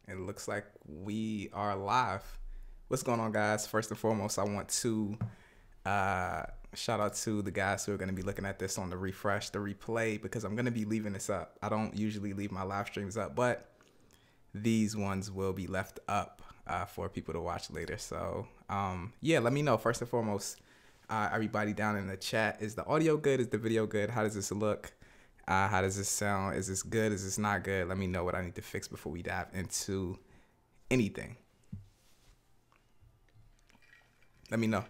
It looks like we are live. What's going on, guys? First and foremost, I want to shout out to the guys who are going to be looking at this on the refresh, the replay, because I'm going to be leaving this up. I don't usually leave my live streams up, but these ones will be left up for people to watch later. So, yeah, let me know. First and foremost, everybody down in the chat, is the audio good? Is the video good? How does this look? How does this sound? Is this good? Is this not good? Let me know what I need to fix before we dive into anything. Let me know.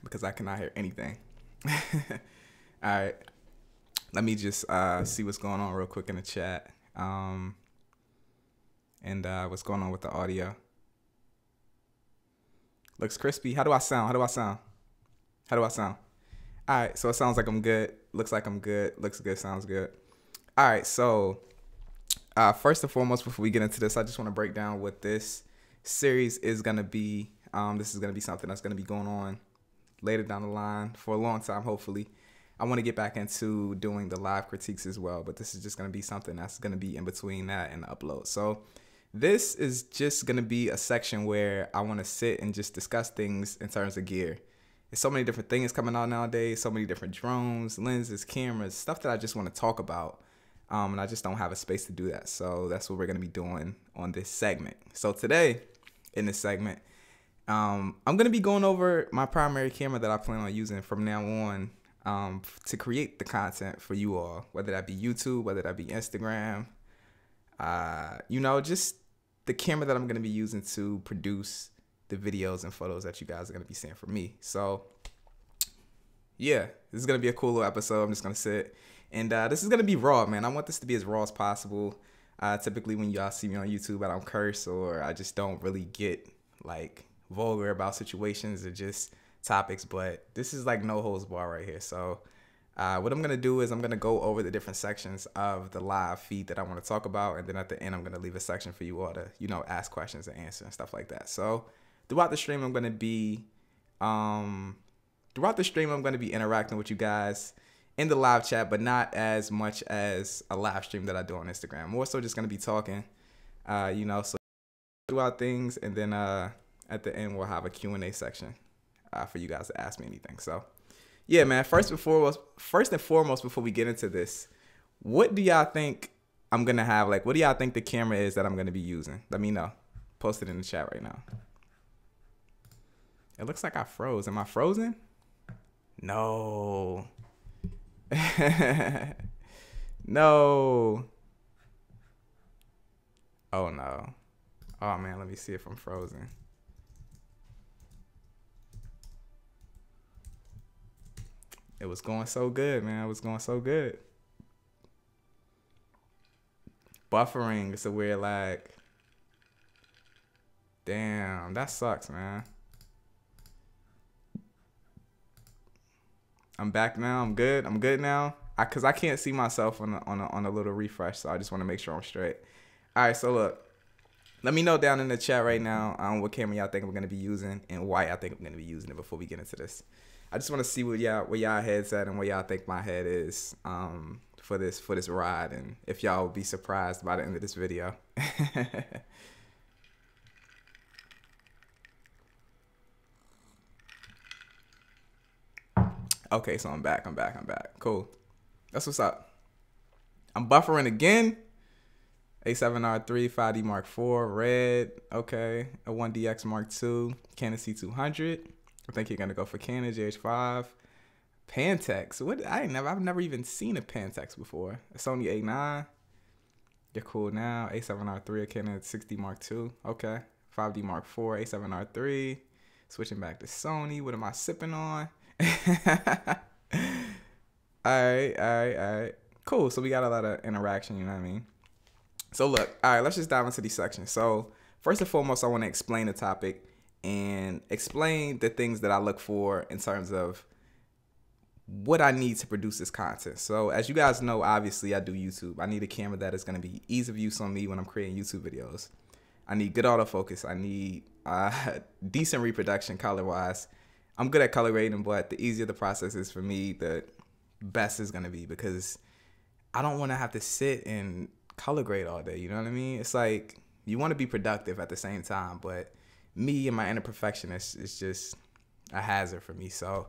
Because I cannot hear anything. All right. Let me just see what's going on real quick in the chat. And what's going on with the audio. Looks crispy. How do I sound? How do I sound? How do I sound? All right. So it sounds like I'm good. Looks like I'm good. Looks good. Sounds good. All right. So first and foremost, before we get into this, I just want to break down what this series is going to be. This is going to be something that's going to be going on later down the line for a long time, hopefully. I want to get back into doing the live critiques as well, but this is just going to be something that's going to be in between that and the upload. So this is just going to be a section where I want to sit and just discuss things in terms of gear. There's so many different things coming out nowadays, so many different drones, lenses, cameras, stuff that I just want to talk about. And I just don't have a space to do that. So that's what we're going to be doing on this segment. So today in this segment, I'm going to be going over my primary camera that I plan on using from now on to create the content for you all, whether that be YouTube, whether that be Instagram, just the camera that I'm going to be using to produce the videos and photos that you guys are going to be seeing from me. So yeah, this is going to be a cool little episode. I'm just going to sit and this is going to be raw, man. I want this to be as raw as possible. Typically when y'all see me on YouTube, I don't curse or I just don't really get like vulgar about situations or just topics, but this is like no holds bar right here. So what I'm going to do is I'm going to go over the different sections of the live feed that I want to talk about. And then at the end, I'm going to leave a section for you all to, ask questions and answer and stuff like that. So throughout the stream, I'm going to be interacting with you guys in the live chat, but not as much as a live stream that I do on Instagram. More so just going to be talking, so throughout things. And then at the end, we'll have a Q&A section for you guys to ask me anything. So yeah, man, first and foremost, before we get into this, what do y'all think I'm going to have? Like, what do y'all think the camera is that I'm going to be using? Let me know. Post it in the chat right now. It looks like I froze. Am I frozen? No. No. Oh, no. Oh, man, let me see if I'm frozen. It was going so good, man. It was going so good. Buffering, it's a weird lag. Damn, that sucks, man. I'm back now. I'm good. I'm good now. Cause I can't see myself on a little refresh, so I just want to make sure I'm straight. All right, so look, let me know down in the chat right now what camera y'all think I'm gonna be using and why y'all think I'm gonna be using it before we get into this. I just want to see where y'all head's at and where y'all think my head is for this ride, and if y'all will be surprised by the end of this video. Okay, so I'm back. Cool. That's what's up. I'm buffering again. A7R3, 5D Mark IV, red. Okay, a 1DX Mark II, Canon C200. I think you're gonna go for Canon GH5, Pantex. I've never even seen a Pantex before. A Sony A9. You're cool now. A7R3, a Canon 6D Mark II. Okay, 5D Mark IV, A7R3. Switching back to Sony. What am I sipping on? All right. Cool. So we got a lot of interaction. You know what I mean? So look. All right. Let's just dive into these sections. So first and foremost, I want to explain the topic and explain the things that I look for in terms of what I need to produce this content. So as you guys know, obviously I do YouTube. I need a camera that is going to be ease of use on me when I'm creating YouTube videos. I need good autofocus. I need decent reproduction color wise. I'm good at color grading, but the easier the process is for me, the best is gonna be, because I don't want to have to sit and color grade all day. You know what I mean? It's like you want to be productive at the same time, but me and my inner perfectionist is just a hazard for me. So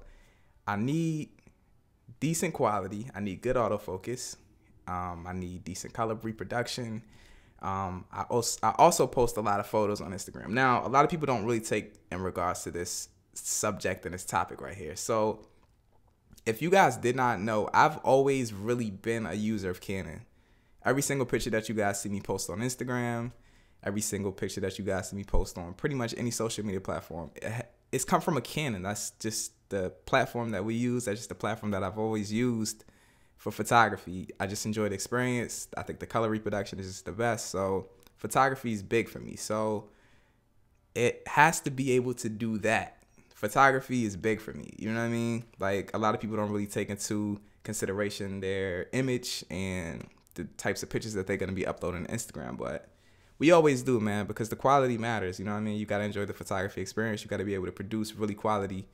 I need decent quality. I need good autofocus. I need decent color reproduction. I also post a lot of photos on Instagram. Now, a lot of people don't really take in regards to this subject and this topic right here. So if you guys did not know, I've always really been a user of Canon. Every single picture that you guys see me post on Instagram, every single picture that you guys see me post on pretty much any social media platform, it's come from a Canon. That's just the platform that we use. That's just the platform that I've always used for photography. I just enjoy the experience. I think the color reproduction is just the best. So photography is big for me. So it has to be able to do that. Photography is big for me. You know what I mean? Like, a lot of people don't really take into consideration their image and the types of pictures that they're going to be uploading to Instagram. But we always do, man, because the quality matters. You know what I mean? You got to enjoy the photography experience. You got to be able to produce really quality,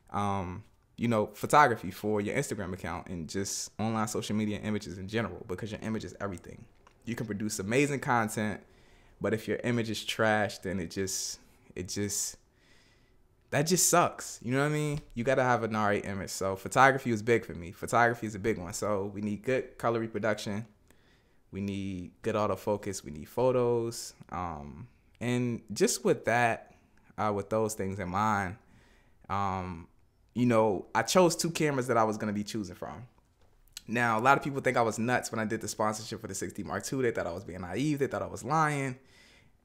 photography for your Instagram account and just online social media images in general, because your image is everything. You can produce amazing content, but if your image is trash, then that just sucks. You know what I mean? You got to have an alright image. So photography was big for me. Photography is a big one. So we need good color reproduction. We need good autofocus. We need photos. And just with that, with those things in mind, I chose 2 cameras that I was going to be choosing from. Now, a lot of people think I was nuts when I did the sponsorship for the 6D Mark II. They thought I was being naive. They thought I was lying.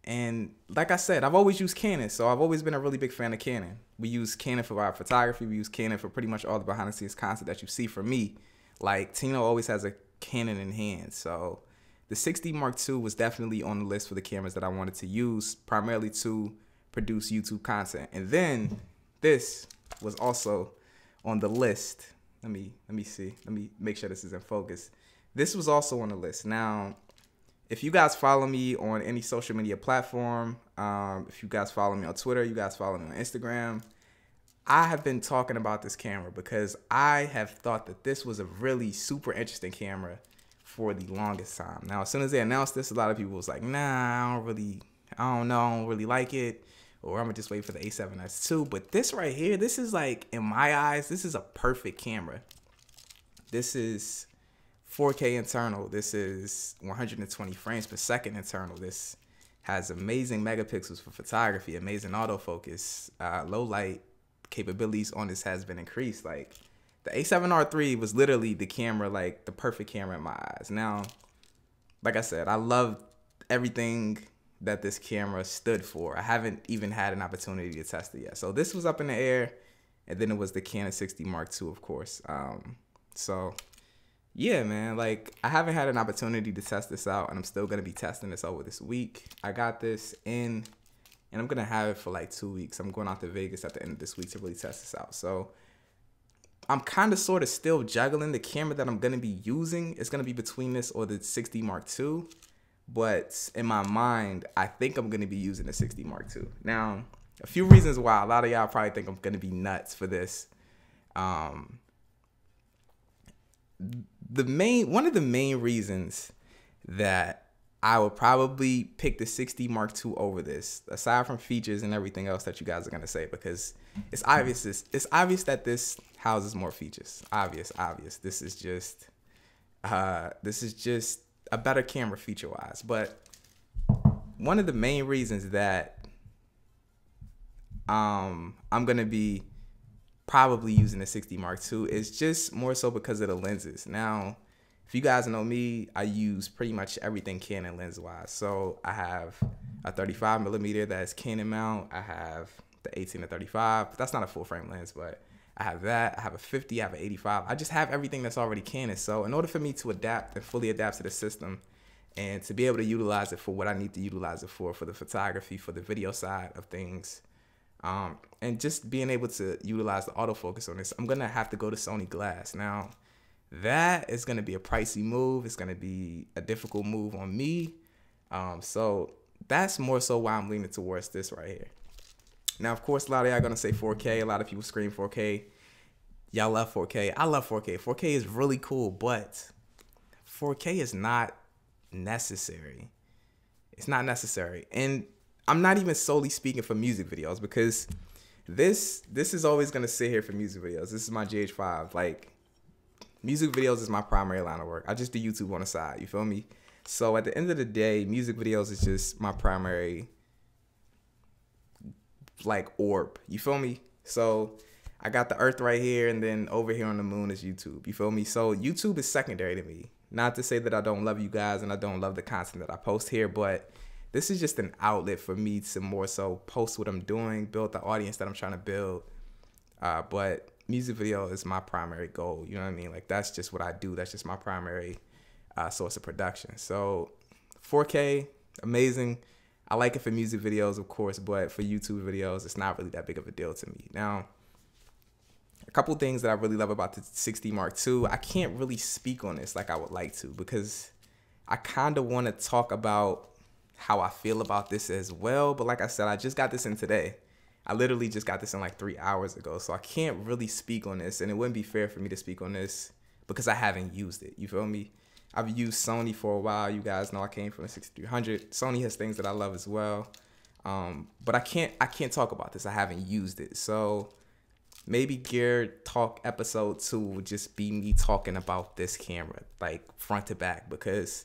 And like I said, I've always used Canon, so I've always been a really big fan of Canon. We use Canon for our photography. We use Canon for pretty much all the behind-the-scenes content that you see from me. Like, Tino always has a Canon in hand. So the 6D Mark II was definitely on the list for the cameras that I wanted to use, primarily to produce YouTube content. And then this was also on the list. Let me see. Let me make sure this is in focus. This was also on the list. Now, if you guys follow me on any social media platform, if you guys follow me on Twitter, you guys follow me on Instagram, I have been talking about this camera because I have thought that this was a really super interesting camera for the longest time. Now, as soon as they announced this, a lot of people was like, nah, I don't really like it, or I'm gonna just wait for the A7S II. But this right here, this is like, in my eyes, this is a perfect camera. This is 4K internal. This is 120 frames per second internal. This has amazing megapixels for photography, amazing autofocus, low light capabilities on this has been increased. Like, the A7R III was literally the camera, like the perfect camera in my eyes. Now, like I said, I love everything that this camera stood for. I haven't even had an opportunity to test it yet. So this was up in the air, and then it was the Canon 6D Mark II, of course. So yeah, man, like, I haven't had an opportunity to test this out, and I'm still going to be testing this over this week. I got this in, and I'm going to have it for like 2 weeks. I'm going out to Vegas at the end of this week to really test this out. So I'm kind of sort of still juggling the camera that I'm going to be using. It's going to be between this or the 6D Mark II. But in my mind, I think I'm going to be using the 6D Mark II. Now, a few reasons why. A lot of y'all probably think I'm going to be nuts for this. One of the main reasons that I would probably pick the 6D Mark II over this, aside from features and everything else that you guys are gonna say, because it's obvious that this houses more features. Obvious. This is just a better camera feature wise. But one of the main reasons that I'm gonna be probably using the 6D Mark II is just more so because of the lenses. Now, if you guys know me, I use pretty much everything Canon lens wise. So I have a 35mm that's Canon mount. I have the 18-35, but that's not a full frame lens, but I have that. I have a 50, I have an 85. I just have everything that's already Canon. So in order for me to adapt and fully adapt to the system and to be able to utilize it for what I need to utilize it for the photography, for the video side of things, and just being able to utilize the autofocus on this, I'm going to have to go to Sony Glass. Now, that is going to be a pricey move. It's going to be a difficult move on me. So that's more so why I'm leaning towards this right here. Now, of course, a lot of y'all are going to say 4K. A lot of people scream 4K. Y'all love 4K. I love 4K. 4K is really cool, but 4K is not necessary. It's not necessary. And I'm not even solely speaking for music videos, because this is always going to sit here for music videos. This is my GH5. Like, music videos is my primary line of work. I just do YouTube on the side. You feel me? So at the end of the day, music videos is just my primary, like, orb. You feel me? So I got the earth right here, and then over here on the moon is YouTube. You feel me? So YouTube is secondary to me. Not to say that I don't love you guys and I don't love the content that I post here, but this is just an outlet for me to more so post what I'm doing, build the audience that I'm trying to build. But music video is my primary goal. You know what I mean? Like, that's just what I do. That's just my primary source of production. So 4K, amazing. I like it for music videos, of course, but for YouTube videos, it's not really that big of a deal to me. Now, a couple things that I really love about the 6D Mark II, I can't really speak on this like I would like to, because I kind of want to talk about how I feel about this as well. But like I said, I just got this in today. I literally just got this in like 3 hours ago. So I can't really speak on this, and it wouldn't be fair for me to speak on this because I haven't used it. You feel me? I've used Sony for a while. You guys know I came from the 6300. Sony has things that I love as well. But I can't talk about this. I haven't used it. So maybe Gear Talk episode 2 will just be me talking about this camera, like front to back, because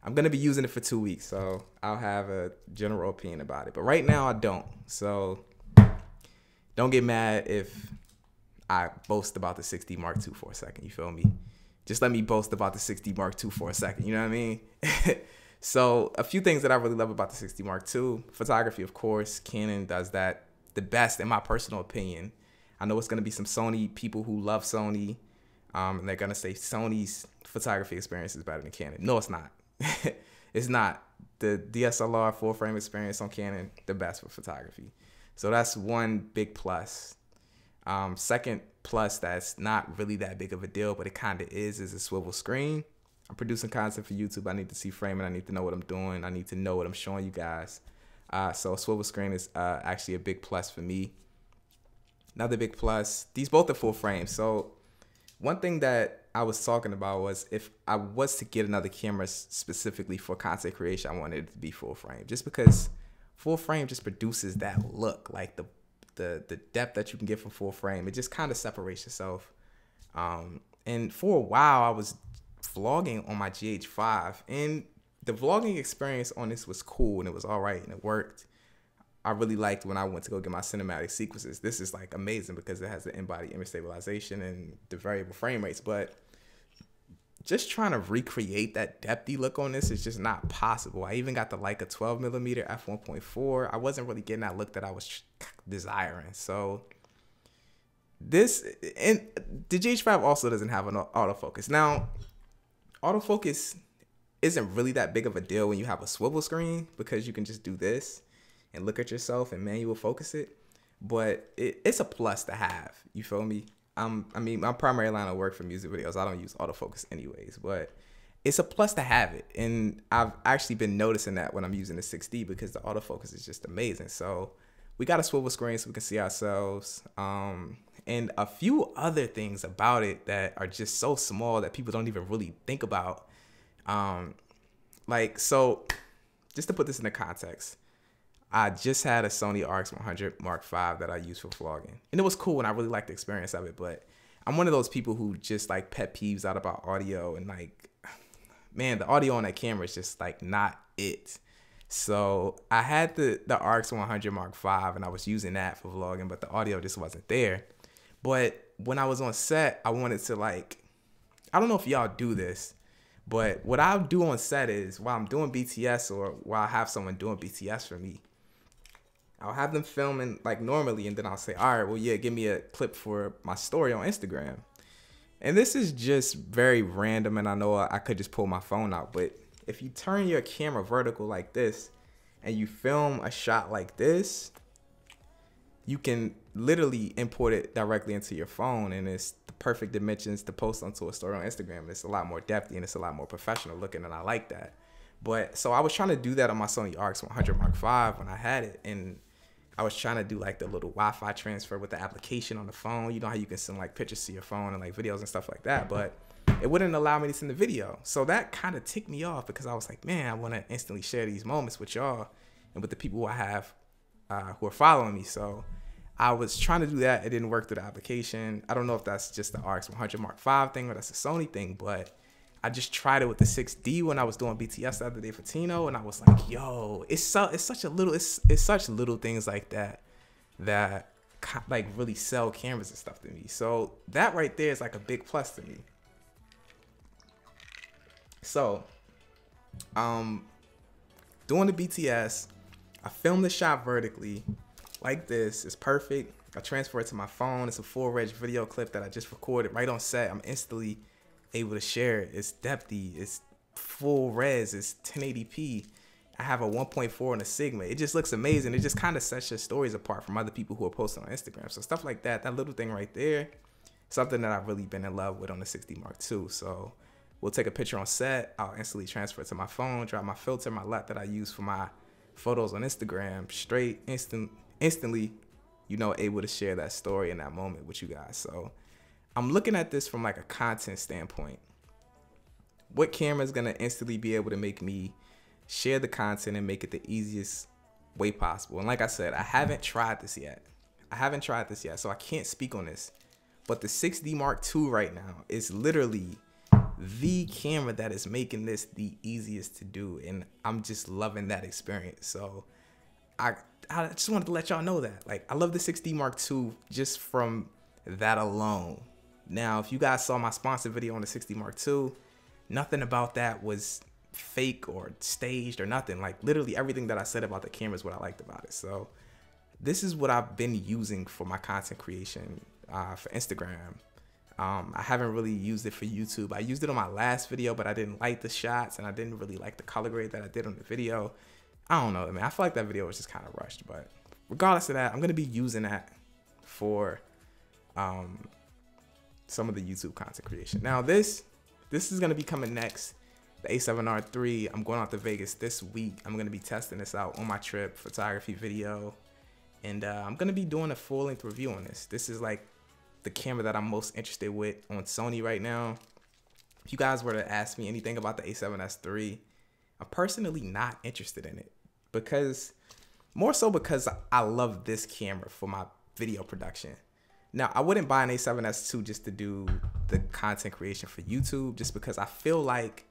I'm going to be using it for 2 weeks. So I'll have a general opinion about it. But right now I don't. So don't get mad if I boast about the 6D Mark II for a second. You feel me? Just let me boast about the 6D Mark II for a second. You know what I mean? So a few things that I really love about the 6D Mark II. Photography, of course. Canon does that the best, in my personal opinion. I know it's going to be some Sony people who love Sony. And they're going to say Sony's photography experience is better than Canon. No, it's not. It's not. The DSLR full frame experience on Canon, the best for photography. So that's one big plus. Second plus that's not really that big of a deal, but it kind of is a swivel screen. I'm producing content for YouTube. I need to see framing. I need to know what I'm doing. I need to know what I'm showing you guys. So a swivel screen is actually a big plus for me. Another big plus, these both are full frame. So one thing that I was talking about was, if I was to get another camera specifically for content creation, I wanted it to be full frame, just because full frame just produces that look, like the depth that you can get from full frame. It just kind of separates yourself. And for a while, I was vlogging on my GH5, and the vlogging experience on this was cool, and it was all right, and it worked. I really liked when I went to go get my cinematic sequences. This is like amazing because it has the in-body image stabilization and the variable frame rates, but just trying to recreate that depthy look on this is just not possible. I even got the Leica 12mm f1.4. I wasn't really getting that look that I was desiring. So this, and the GH5 also doesn't have an autofocus. Now, autofocus isn't really that big of a deal when you have a swivel screen, because you can just do this and look at yourself and manual focus it. But it's a plus to have. You feel me? I mean, my primary line of work for music videos, I don't use autofocus anyways, but it's a plus to have it. And I've actually been noticing that when I'm using the 6D, because the autofocus is just amazing. So we got a swivel screen so we can see ourselves. And a few other things about it that are just so small that people don't even really think about. So just to put this into context, I just had a Sony RX100 Mark V that I use for vlogging. And it was cool, and I really liked the experience of it. But I'm one of those people who just like pet peeves out about audio. And like, man, the audio on that camera is just like not it. So I had the RX100 Mark V, and I was using that for vlogging, but the audio just wasn't there. But when I was on set, I wanted to, like, I don't know if y'all do this, but what I'll do on set is, while I'm doing BTS, or while I have someone doing BTS for me, I'll have them filming like normally, and then I'll say, all right, well, yeah, give me a clip for my story on Instagram. And this is just very random, and I know I could just pull my phone out, but if you turn your camera vertical like this and you film a shot like this, you can literally import it directly into your phone, and it's the perfect dimensions to post onto a story on Instagram. And it's a lot more depthy, and it's a lot more professional looking, and I like that. But so I was trying to do that on my Sony RX100 Mark V when I had it, and I was trying to do like the little Wi-Fi transfer with the application on the phone. You know how you can send like pictures to your phone and like videos and stuff like that, but it wouldn't allow me to send the video. So that kind of ticked me off because I was like, man, I want to instantly share these moments with y'all and with the people who I have who are following me. So I was trying to do that. It didn't work through the application. I don't know if that's just the RX100 Mark V thing or that's a Sony thing, but I just tried it with the 6D when I was doing BTS the other day for Tino, and I was like, yo, it's such little things like that like really sell cameras and stuff to me. So that right there is like a big plus to me. So doing the BTS, I filmed the shot vertically like this. It's perfect. I transfer it to my phone. It's a full reg video clip that I just recorded right on set. I'm instantly able to share it. It's depthy. It's full res. It's 1080p. I have a 1.4 and a Sigma. It just looks amazing. It just kind of sets your stories apart from other people who are posting on Instagram. So stuff like that, that little thing right there, something that I've really been in love with on the 6D Mark II. So we'll take a picture on set. I'll instantly transfer it to my phone, drop my filter, my LUT that I use for my photos on Instagram, straight, instantly, you know, able to share that story in that moment with you guys. So I'm looking at this from like a content standpoint. What camera is going to instantly be able to make me share the content and make it the easiest way possible? And like I said, I haven't tried this yet. So I can't speak on this. But the 6D Mark II right now is literally the camera that is making this the easiest to do. And I'm just loving that experience. So I just wanted to let y'all know that. Like, I love the 6D Mark II just from that alone. Now, if you guys saw my sponsored video on the 6D Mark II, nothing about that was fake or staged or nothing. Like, literally everything that I said about the camera is what I liked about it. So this is what I've been using for my content creation for Instagram. I haven't really used it for YouTube. I used it on my last video, but I didn't like the shots and I didn't really like the color grade that I did on the video. I don't know, man. I feel like that video was just kind of rushed, but regardless of that, I'm going to be using that for some of the YouTube content creation. Now, this is going to be coming next. The A7R III. I'm going out to Vegas this week. I'm going to be testing this out on my trip, photography, video, and I'm going to be doing a full-length review on this. This is like the camera that I'm most interested with on Sony right now. If you guys were to ask me anything about the A7S III, I'm personally not interested in it more so because I love this camera for my video production. Now, I wouldn't buy an A7S II just to do the content creation for YouTube, just because I feel like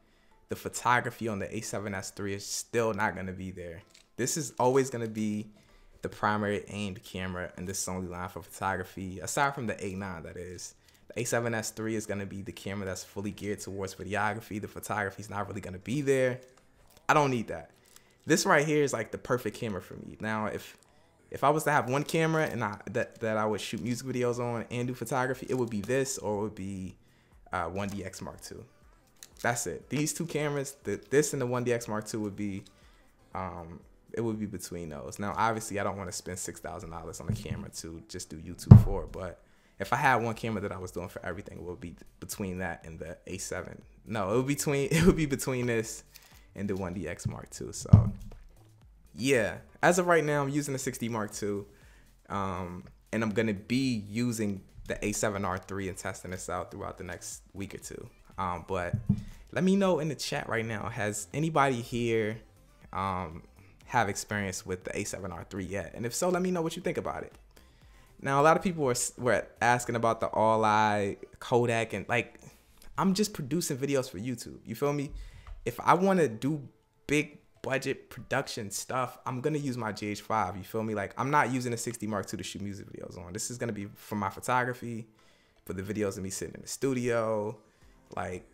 the photography on the A7S III is still not going to be there. This is always going to be the primary aimed camera in the Sony line for photography, aside from the A9, that is. The A7S III is going to be the camera that's fully geared towards videography. The photography is not really going to be there. I don't need that. This right here is like the perfect camera for me. Now, if I was to have one camera and that I would shoot music videos on and do photography, it would be this, or it would be 1DX Mark II. That's it. These two cameras, this and the 1DX Mark II would be, it would be between those. Now, obviously, I don't want to spend $6,000 on a camera to just do YouTube for it, but if I had one camera that I was doing for everything, it would be between that and the A7. No, it would be between this and the 1DX Mark II. So yeah, as of right now, I'm using the 6D Mark II, and I'm gonna be using the A7R III and testing this out throughout the next week or two. But let me know in the chat right now, has anybody here have experience with the A7R III yet? And if so, let me know what you think about it. Now, a lot of people were asking about the all-eye Kodak, and like, I'm just producing videos for YouTube. You feel me? If I want to do big budget production stuff, I'm going to use my GH5. You feel me? Like, I'm not using a 6D Mark II to shoot music videos on. This is going to be for my photography, for the videos of me sitting in the studio. Like,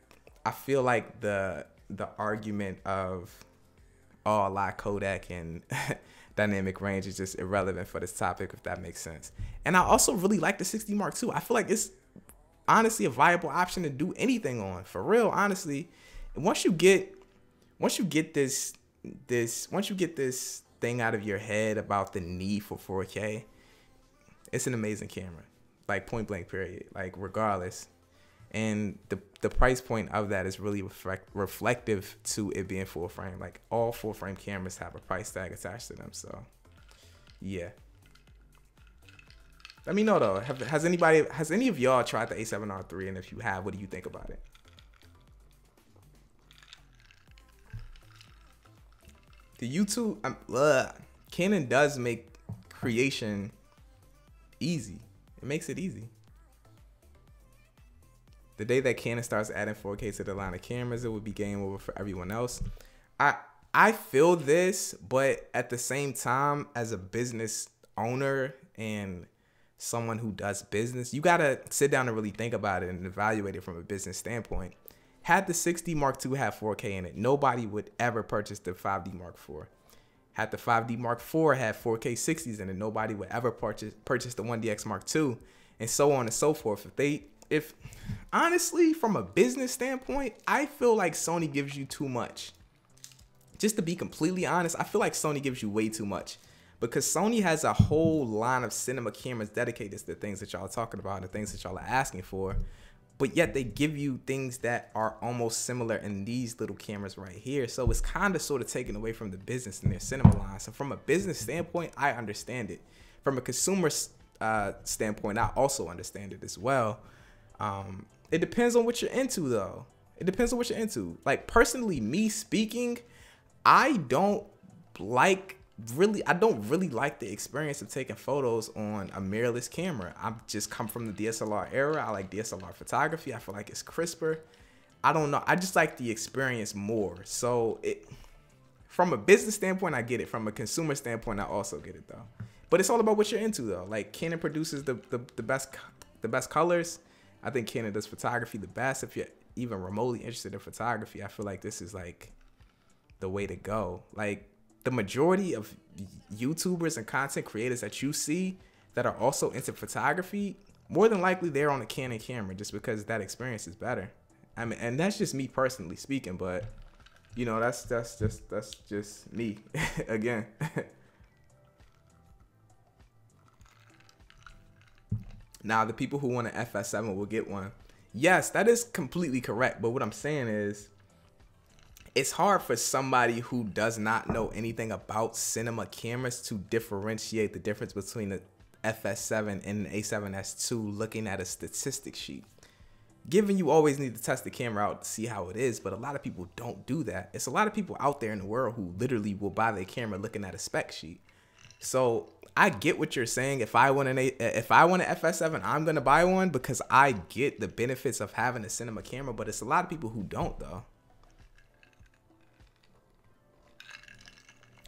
I feel like the argument of all-eye Kodak and dynamic range is just irrelevant for this topic, if that makes sense. And I also really like the 6D Mark II. I feel like it's honestly a viable option to do anything on, for real, honestly. Once you get this thing out of your head about the need for 4K, it's an amazing camera, like point blank period, like regardless. And the price point of that is really reflective to it being full frame. Like, all full frame cameras have a price tag attached to them. So yeah, Let me know though. Has any of y'all tried the A7R3? And if you have, what do you think about it? The YouTube, Canon does make creation easy. It makes it easy. The day that Canon starts adding 4K to the line of cameras, it would be game over for everyone else. I feel this, but at the same time, as a business owner and someone who does business, you gotta sit down and really think about it and evaluate it from a business standpoint. Had the 6D Mark II have 4K in it, nobody would ever purchase the 5D Mark IV. Had the 5D Mark IV had 4K 60s in it, nobody would ever purchase the 1DX Mark II, and so on and so forth. If honestly, from a business standpoint, I feel like Sony gives you too much. Just to be completely honest, I feel like Sony gives you way too much, because Sony has a whole line of cinema cameras dedicated to the things that y'all are talking about, the things that y'all are asking for, but yet they give you things that are almost similar in these little cameras right here. So it's kind of sort of taken away from the business in their cinema line. So from a business standpoint, I understand it. From a consumer standpoint, I also understand it as well. It depends on what you're into though. It depends on what you're into. Like personally, me speaking, I don't really like the experience of taking photos on a mirrorless camera. I've just come from the DSLR era. I like DSLR photography. I feel like it's crisper. I don't know. I just like the experience more. So from a business standpoint, I get it. From a consumer standpoint, I also get it though. But it's all about what you're into though. Like Canon produces the best colors. I think Canon does photography the best. If you're even remotely interested in photography, I feel like this is like the way to go. Like the majority of YouTubers and content creators that you see that are also into photography, more than likely they're on a Canon camera just because that experience is better. I mean, and that's just me personally speaking, but you know, that's just me again. Now, the people who want an FS7 will get one. Yes, that is completely correct. But what I'm saying is, it's hard for somebody who does not know anything about cinema cameras to differentiate the difference between the FS7 and the A7S II looking at a statistic sheet. Given you always need to test the camera out to see how it is, but a lot of people don't do that. It's a lot of people out there in the world who literally will buy their camera looking at a spec sheet. So I get what you're saying. If I want an FS7, I'm gonna buy one because I get the benefits of having a cinema camera. But it's a lot of people who don't though.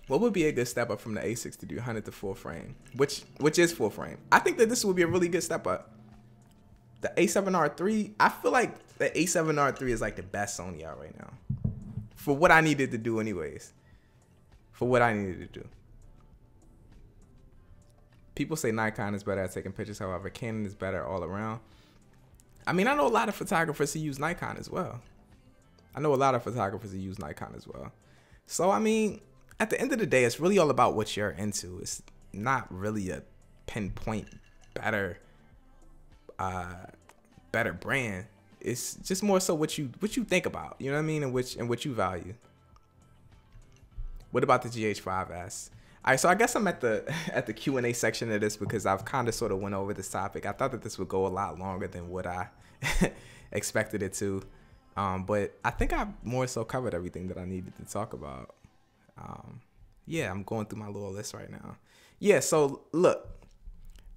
What would be a good step up from the A6300 to full frame, which is full frame? I think that this would be a really good step up. The A7R3, I feel like the A7R3 is like the best Sony out right now for what I needed to do anyways. For what I needed to do. People say Nikon is better at taking pictures. However, Canon is better all around. I mean, I know a lot of photographers who use Nikon as well. So, I mean, at the end of the day, it's really all about what you're into. It's not really a pinpoint better brand. It's just more so what you think about, you know what I mean, and what you value. What about the GH5S? All right, so I guess I'm at the Q&A section of this because I've kind of sort of went over this topic. I thought that this would go a lot longer than what I expected it to, but I think I more so covered everything that I needed to talk about. Yeah, I'm going through my little list right now. Yeah, so look,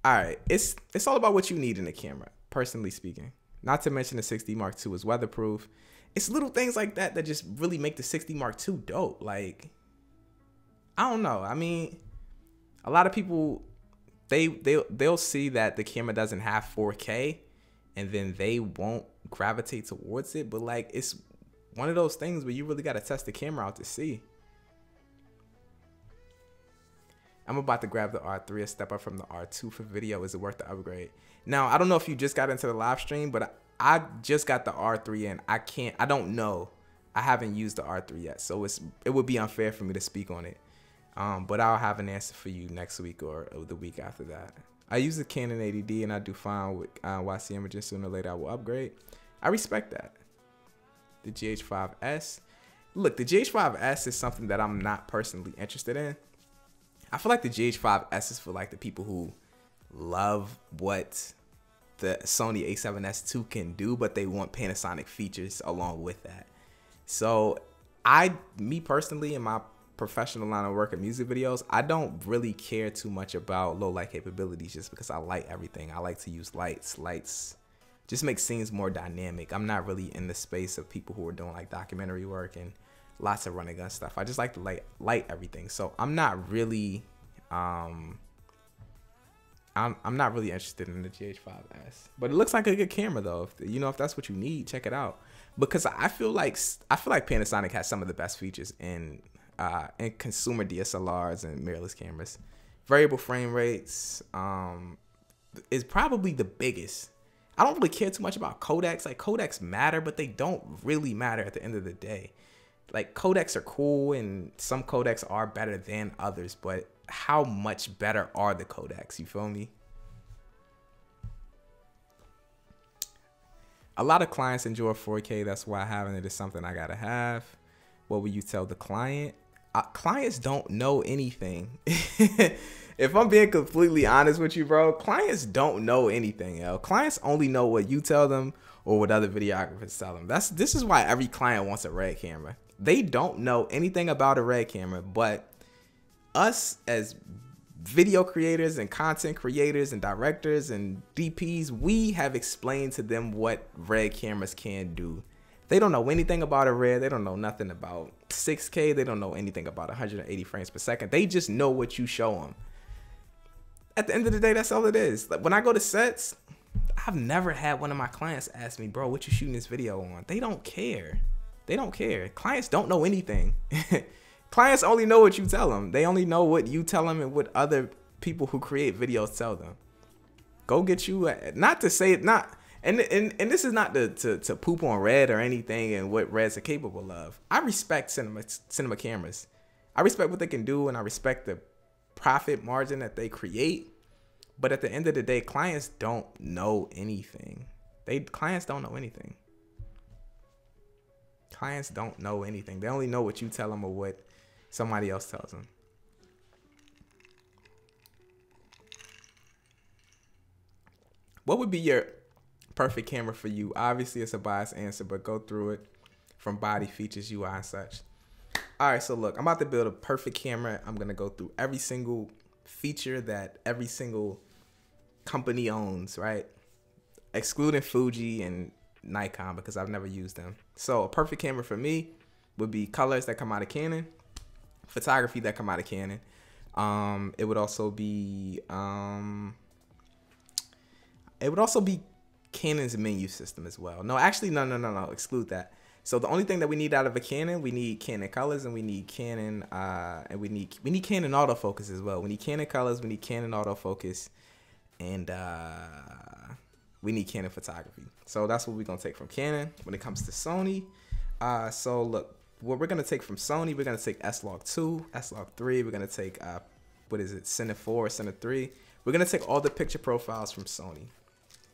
all right, it's all about what you need in a camera, personally speaking. Not to mention the 6D Mark II is weatherproof. It's little things like that that just really make the 6D Mark II dope. Like, I don't know. I mean, a lot of people, they'll see that the camera doesn't have 4K, and then they won't gravitate towards it. But like, it's one of those things where you really got to test the camera out to see. I'm about to grab the R3, a step up from the R2 for video. Is it worth the upgrade? Now, I don't know if you just got into the live stream, but I just got the R3 and I don't know. I haven't used the R3 yet, so it would be unfair for me to speak on it. But I'll have an answer for you next week or the week after that. I use the Canon 80D and I do fine with YCImaging. Sooner or later I will upgrade. I respect that. The GH5S. Look, the GH5S is something that I'm not personally interested in. I feel like the GH5S is for like the people who love what the Sony a7S II can do, but they want Panasonic features along with that. So me personally, in my professional line of work in music videos, I don't really care too much about low light capabilities just because I light everything. I like to use lights just make scenes more dynamic. I'm not really in the space of people who are doing like documentary work and lots of running gun stuff. I just like to light everything. So I'm not really I'm not really interested in the GH5S, but it looks like a good camera though. If that's what you need, check it out. Because I feel like Panasonic has some of the best features in consumer DSLRs and mirrorless cameras. Variable frame rates is probably the biggest. I don't really care too much about codecs. Like, codecs matter, but they don't really matter at the end of the day. Like, codecs are cool, and some codecs are better than others, but how much better are the codecs? You feel me? A lot of clients enjoy 4K. That's why having it is something I gotta have. What will you tell the client? Clients don't know anything. If I'm being completely honest with you, bro, clients don't know anything, yo. Clients only know what you tell them or what other videographers tell them. This is why every client wants a red camera. They don't know anything about a red camera, but us as video creators and content creators and directors and DPs, we have explained to them what red cameras can do. They don't know anything about a red. They don't know nothing about 6K. They don't know anything about 180 frames per second. They just know what you show them. At the end of the day, that's all it is. Like, when I go to sets, I've never had one of my clients ask me, bro, what you shooting this video on? They don't care. They don't care. Clients don't know anything. Clients only know what you tell them. They only know what you tell them and what other people who create videos tell them. Go get you, not to say it, not, and this is not to poop on Red or anything and what Reds are capable of. I respect cinema cameras. I respect what they can do, and I respect the profit margin that they create. But at the end of the day, clients don't know anything. Clients don't know anything. Clients don't know anything. They only know what you tell them or what somebody else tells them. What would be your perfect camera for you? Obviously, it's a biased answer, but go through it from body, features, UI, and such. All right, so look, I'm about to build a perfect camera. I'm going to go through every single feature that every single company owns, right? Excluding Fuji and Nikon, because I've never used them. So a perfect camera for me would be colors that come out of Canon, photography that come out of Canon. It would also be Canon's menu system as well. No, actually, no, exclude that. So the only thing that we need out of a Canon, we need Canon colors, and we need Canon and we need Canon autofocus as well. We need Canon colors, we need Canon autofocus, and we need Canon photography. So that's what we're gonna take from Canon when it comes to Sony. So look, what we're gonna take from Sony, we're gonna take S-Log2, S-Log3, we're gonna take Cine 4, Cine 3. We're gonna take all the picture profiles from Sony.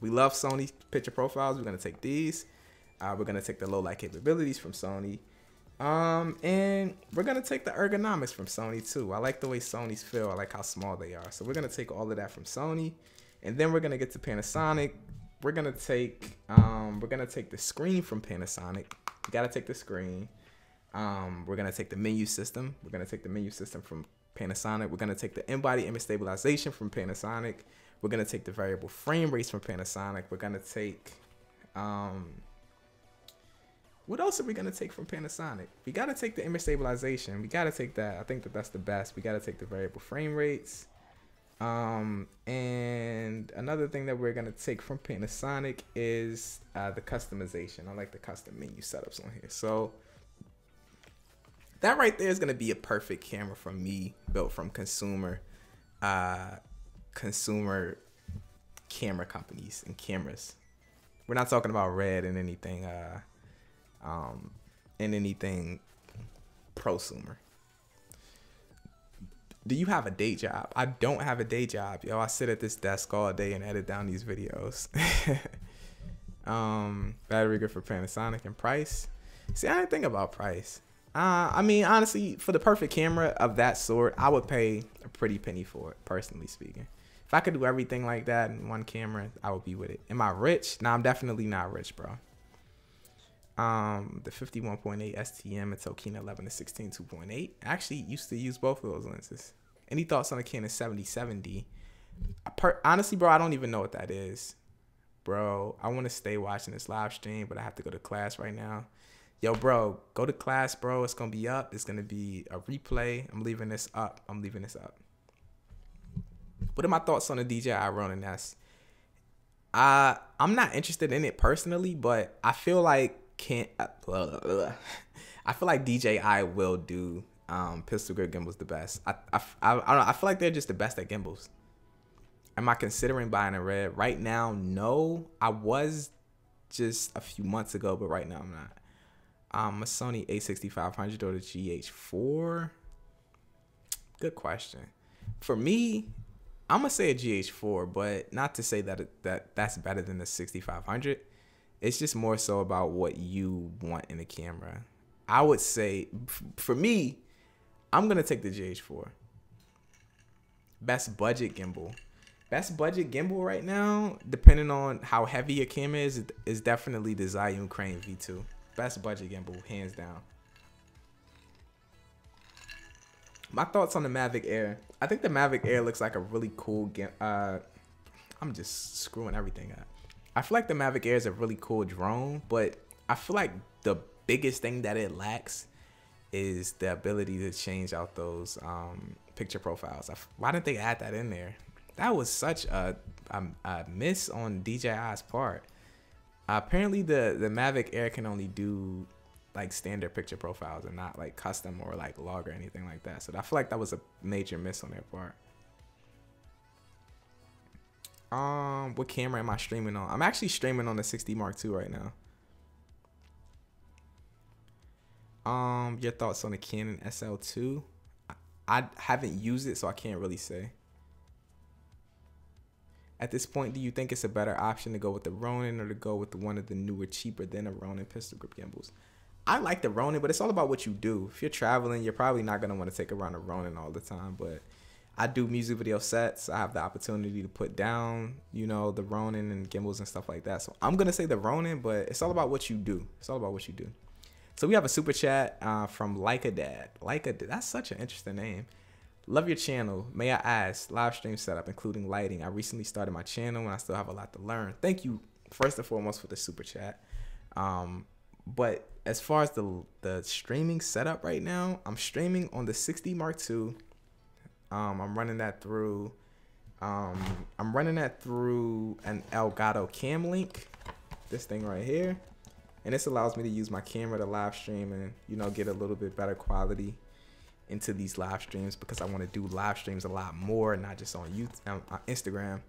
We love Sony picture profiles. We're gonna take these. We're gonna take the low light capabilities from Sony, and we're gonna take the ergonomics from Sony too. I like the way Sony's feel. I like how small they are. So we're gonna take all of that from Sony, and then we're gonna get to Panasonic. We're gonna take the screen from Panasonic. We gotta take the screen. We're gonna take the menu system. We're gonna take the menu system from Panasonic. We're gonna take the in-body image stabilization from Panasonic. We're gonna take the variable frame rates from Panasonic. We're gonna take what else are we gonna take from Panasonic? We gotta take the image stabilization. We gotta take that. I think that's the best. We gotta take the variable frame rates. And another thing that we're gonna take from Panasonic is the customization. I like the custom menu setups on here. So that right there is gonna be a perfect camera from me, built from consumer camera companies and cameras. We're not talking about Red and anything prosumer. Do you have a day job? I don't have a day job, yo. I sit at this desk all day and edit down these videos. Battery good for Panasonic, and price. See, I didn't think about price. I mean, honestly, for the perfect camera of that sort, I would pay a pretty penny for it, personally speaking. If I could do everything like that in one camera, I would be with it. Am I rich? Nah, I'm definitely not rich, bro. The 51.8 STM and Tokina 11 to 16 2.8. I actually used to use both of those lenses. Any thoughts on the Canon 7070? Honestly, bro, I don't even know what that is. Bro, I want to stay watching this live stream, but I have to go to class right now. Yo, bro, go to class, bro. It's going to be up. It's going to be a replay. I'm leaving this up. What are my thoughts on the DJI Ronin S? I'm not interested in it personally, but I feel like I feel like DJI will do pistol grip gimbals the best. I don't know. I feel like they're just the best at gimbals. Am I considering buying a Red? Right now, no. I was just a few months ago, but right now I'm not. A Sony a6500 or the GH4? Good question. For me, I'm going to say a GH4, but not to say that's better than the 6500. It's just more so about what you want in the camera. I would say, for me, I'm going to take the GH4. Best budget gimbal. Best budget gimbal right now, depending on how heavy your camera is definitely the Zhiyun Crane V2. Best budget gimbal, hands down. My thoughts on the Mavic Air. I think the Mavic Air looks like a really cool I'm just screwing everything up. I feel like the Mavic Air is a really cool drone, but I feel like the biggest thing that it lacks is the ability to change out those picture profiles. Why didn't they add that in there? That was such a miss on DJI's part. Apparently the Mavic Air can only do like standard picture profiles and not like custom or like log or anything like that. So I feel like that was a major miss on their part. What camera am I streaming on? I'm actually streaming on the 60 Mark II right now. Your thoughts on the Canon SL2? I haven't used it, so I can't really say. At this point, do you think it's a better option to go with the Ronin or to go with one of the newer, cheaper than a Ronin pistol grip gimbals? I like the Ronin, but it's all about what you do. If you're traveling, you're probably not going to want to take around a Ronin all the time, but I do music video sets. I have the opportunity to put down, you know, the Ronin and gimbals and stuff like that. So I'm going to say the Ronin, but it's all about what you do. It's all about what you do. So we have a super chat from Leica Dad. Leica Dad, that's such an interesting name. Love your channel. May I ask, live stream setup, including lighting. I recently started my channel and I still have a lot to learn. Thank you, first and foremost, for the super chat. But as far as the streaming setup right now, I'm streaming on the 60 Mark II. I'm running that through an Elgato Cam Link, this thing right here. And this allows me to use my camera to live stream and, you know, get a little bit better quality into these live streams because I want to do live streams a lot more, not just on YouTube, Instagram.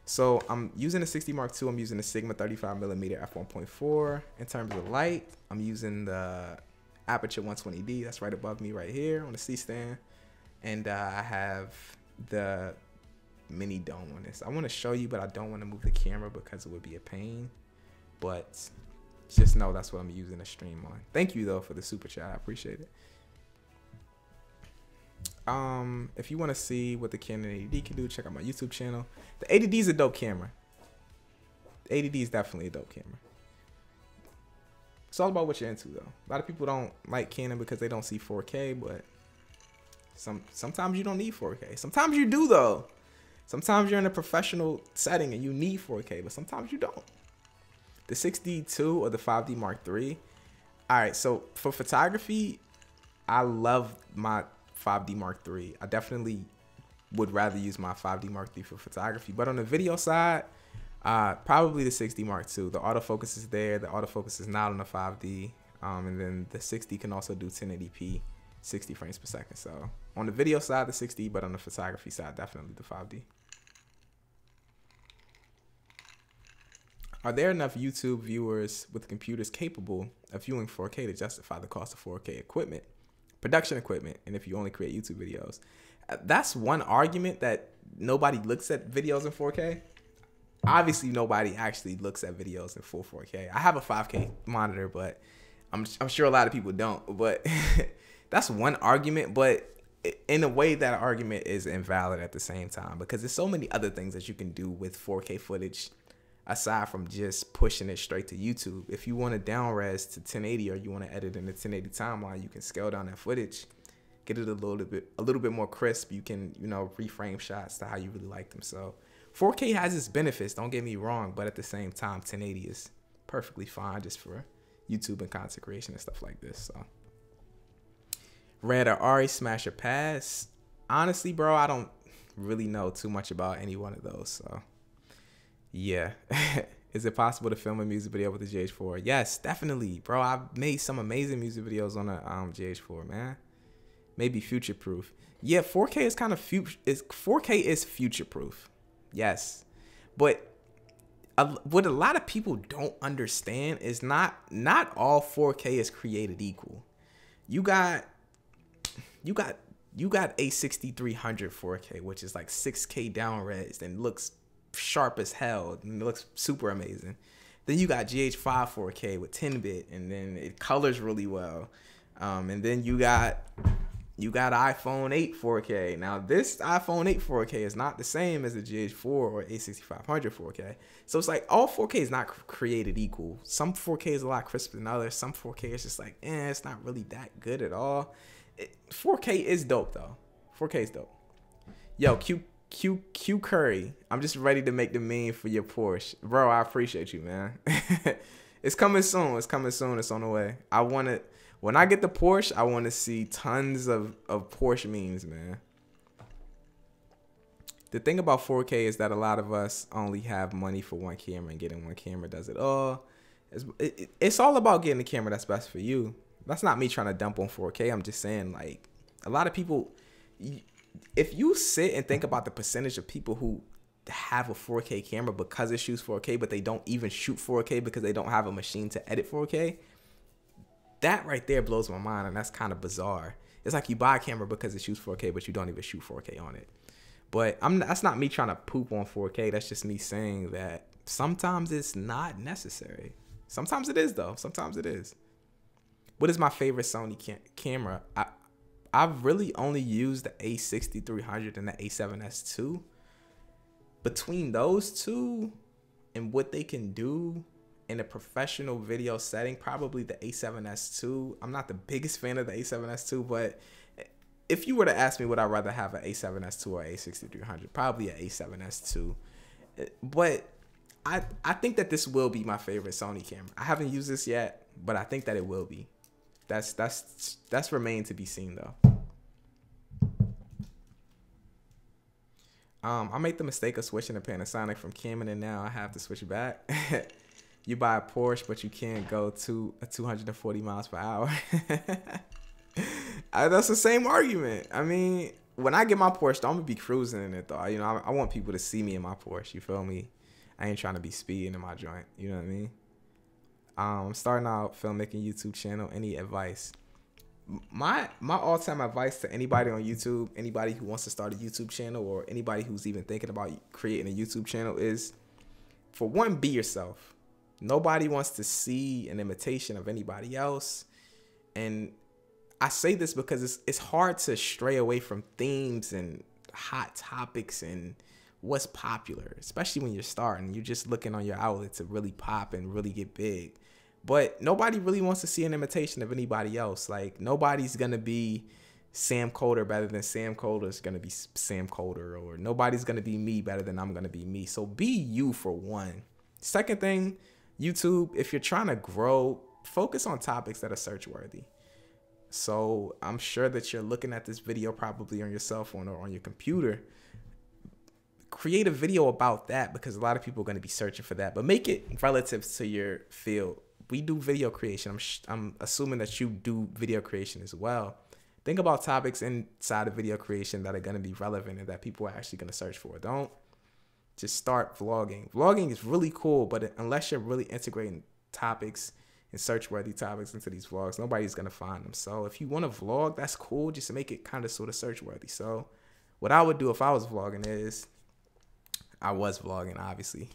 So I'm using the 60 Mark II. I'm using the Sigma 35mm f1.4. In terms of light, I'm using the Aperture 120D. That's right above me right here on the C-stand. And I have the mini dome on this. I want to show you, but I don't want to move the camera because it would be a pain. But just know that's what I'm using to stream on. Thank you, though, for the super chat. I appreciate it. If you want to see what the Canon ADD can do, check out my YouTube channel. The ADD is a dope camera. The ADD is definitely a dope camera. It's all about what you're into, though. A lot of people don't like Canon because they don't see 4K, but sometimes you don't need 4K. Sometimes you do, though. Sometimes you're in a professional setting and you need 4K, but sometimes you don't. The 6D2 or the 5D Mark III. All right, so for photography, I love my 5D Mark III. I definitely would rather use my 5D Mark III for photography. But on the video side, probably the 6D Mark II. The autofocus is there. The autofocus is not on the 5D. And then the 6D can also do 1080p, 60 frames per second. So on the video side, the 6D, but on the photography side, definitely the 5D. Are there enough YouTube viewers with computers capable of viewing 4K to justify the cost of 4K equipment? Production equipment, and if you only create YouTube videos. That's one argument, that nobody looks at videos in 4K. Obviously, nobody actually looks at videos in full 4K. I have a 5K monitor, but I'm sure a lot of people don't. But that's one argument. But in a way, that argument is invalid at the same time, because there's so many other things that you can do with 4K footage aside from just pushing it straight to YouTube. If you want to down res to 1080 or you want to edit in the 1080 timeline, you can scale down that footage, get it a little bit more crisp. You can, reframe shots to how you really like them. So 4K has its benefits, don't get me wrong, but at the same time, 1080 is perfectly fine just for YouTube and content creation and stuff like this. So Red or Ari, smash or pass? Honestly, bro, I don't really know too much about any one of those. So yeah. Is it possible to film a music video with the GH4? Yes, definitely, bro. I've made some amazing music videos on the GH4, man. Maybe future proof. Yeah, 4K is kind of 4K is future proof. Yes, but what a lot of people don't understand is not all 4K is created equal. You got a 6300 4K, which is like 6K down res and looks sharp as hell and it looks super amazing. Then you got GH5 4K with 10-bit, and then it colors really well. And then you got iPhone 8 4K. Now this iPhone 8 4K is not the same as the GH4 or A6500 4K. So it's like all 4K is not created equal. Some 4K is a lot crisper than others. Some 4K is just like, it's not really that good at all. 4K is dope though. 4K is dope. Yo, Q Curry, I'm just ready to make the meme for your Porsche. Bro, I appreciate you, man. It's coming soon. It's coming soon. It's on the way. When I get the Porsche, I want to see tons of Porsche memes, man. The thing about 4K is that a lot of us only have money for one camera, and getting one camera does it all. It's all about getting the camera that's best for you. That's not me trying to dump on 4K. I'm just saying, like, a lot of people, if you sit and think about the percentage of people who have a 4K camera because it shoots 4K, but they don't even shoot 4K because they don't have a machine to edit 4K, that right there blows my mind, and that's kind of bizarre. It's like you buy a camera because it shoots 4K, but you don't even shoot 4K on it. But that's not me trying to poop on 4K. That's just me saying that sometimes it's not necessary. Sometimes it is, though. Sometimes it is. What is my favorite Sony camera? I've really only used the A6300 and the A7S II. Between those two and what they can do in a professional video setting, probably the A7S II. I'm not the biggest fan of the A7S II, but if you were to ask me would I rather have an A7S II or A6300, probably an A7S II. But I think that this will be my favorite Sony camera. I haven't used this yet, but I think that it will be. That's remained to be seen though. I made the mistake of switching to Panasonic from Canon, and now I have to switch back. You buy a Porsche, but you can't go to 240 miles per hour. That's the same argument. I mean, when I get my Porsche, I'm gonna be cruising in it though. I want people to see me in my Porsche. You feel me? I ain't trying to be speeding in my joint. You know what I mean? I'm starting out filmmaking YouTube channel. Any advice? My all-time advice to anybody on YouTube, anybody who wants to start a YouTube channel, or anybody who's even thinking about creating a YouTube channel is, for one, be yourself. Nobody wants to see an imitation of anybody else. And I say this because it's hard to stray away from themes and hot topics and what's popular, especially when you're starting. You're just looking on your outlet to really pop and really get big. But nobody really wants to see an imitation of anybody else. Like, nobody's going to be Sam Coder better than Sam Coder's going to be Sam Coder, or nobody's going to be me better than I'm going to be me. So be you, for one. Second thing, YouTube, if you're trying to grow, focus on topics that are search worthy. So I'm sure that you're looking at this video probably on your cell phone or on your computer. Create a video about that, because a lot of people are going to be searching for that, but make it relative to your field. We do video creation. I'm assuming that you do video creation as well. Think about topics inside of video creation that are going to be relevant and that people are actually going to search for. Don't just start vlogging. Vlogging is really cool, but unless you're really integrating topics and search-worthy topics into these vlogs, nobody's going to find them. So if you want to vlog, that's cool. Just make it kind of sort of search-worthy. So what I would do if I was vlogging is, I was vlogging, obviously.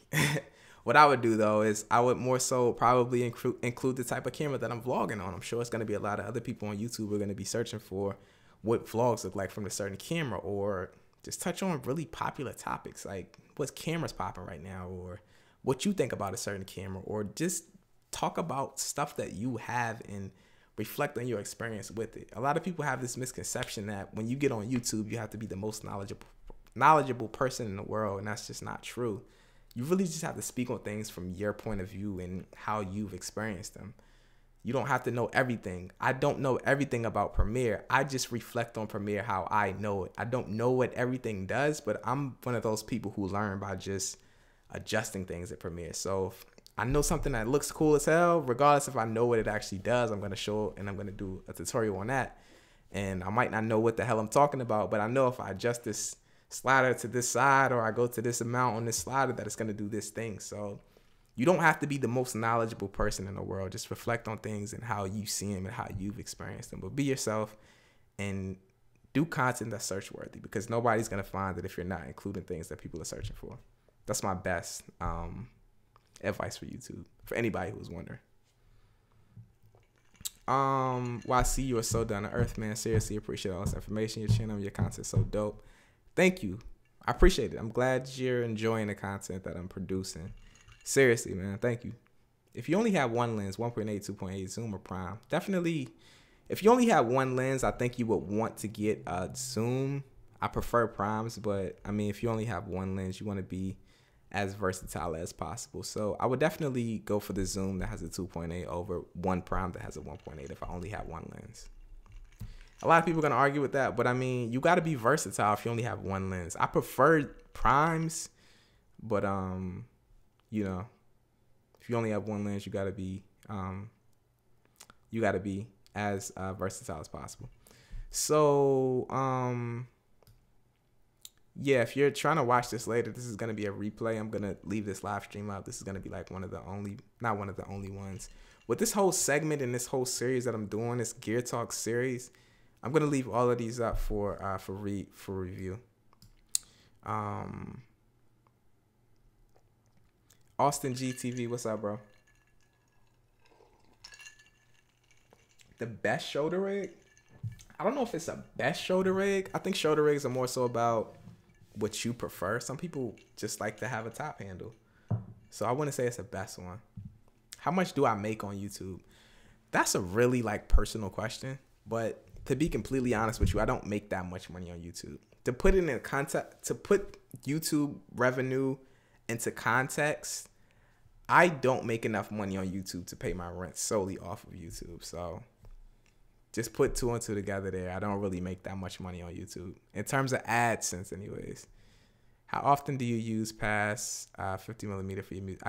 What I would do, though, is I would more so probably include the type of camera that I'm vlogging on. I'm sure it's going to be a lot of other people on YouTube who are going to be searching for what vlogs look like from a certain camera, or just touch on really popular topics like what's cameras popping right now, or what you think about a certain camera, or just talk about stuff that you have and reflect on your experience with it. A lot of people have this misconception that when you get on YouTube, you have to be the most knowledgeable person in the world, and that's just not true. You really just have to speak on things from your point of view and how you've experienced them. You don't have to know everything. I don't know everything about Premiere. I just reflect on Premiere how I know it. I don't know what everything does, but I'm one of those people who learn by just adjusting things at Premiere. So if I know something that looks cool as hell, regardless if I know what it actually does, I'm going to show it and I'm going to do a tutorial on that. And I might not know what the hell I'm talking about, but I know if I adjust this slider to this side, or I go to this amount on this slider, that it's going to do this thing. So you don't have to be the most knowledgeable person in the world. Just reflect on things and how you see them and how you've experienced them. But be yourself and do content that's search worthy, because nobody's going to find it if you're not including things that people are searching for. That's my best advice for YouTube, for anybody who's wondering. YC, you are so down to earth, man. Seriously, appreciate all this information. Your channel, your content so dope. Thank you. I appreciate it. I'm glad you're enjoying the content that I'm producing. Seriously, man. Thank you. If you only have one lens, 1.8, 2.8, zoom or prime, definitely, if you only have one lens, I think you would want to get a zoom. I prefer primes, but I mean, if you only have one lens, you want to be as versatile as possible. So I would definitely go for the zoom that has a 2.8 over one prime that has a 1.8 if I only have one lens. A lot of people are going to argue with that, but I mean, you got to be versatile if you only have one lens. I prefer primes, but you know, if you only have one lens, you got to be as versatile as possible. So yeah, if you're trying to watch this later, this is going to be a replay. I'm going to leave this live stream up. This is going to be like one of the only, not one of the only ones. With this whole segment and this whole series that I'm doing, this Gear Talk series, I'm going to leave all of these up for review. Austin GTV, what's up, bro? The best shoulder rig? I don't know if it's a best shoulder rig. I think shoulder rigs are more so about what you prefer. Some people just like to have a top handle. So I wouldn't say it's the best one. How much do I make on YouTube? That's a really like personal question. But to be completely honest with you, I don't make that much money on YouTube. To put it in context, to put YouTube revenue into context, I don't make enough money on YouTube to pay my rent solely off of YouTube. So just put two and two together there. I don't really make that much money on YouTube in terms of AdSense anyways. How often do you use past 50 millimeter for your music?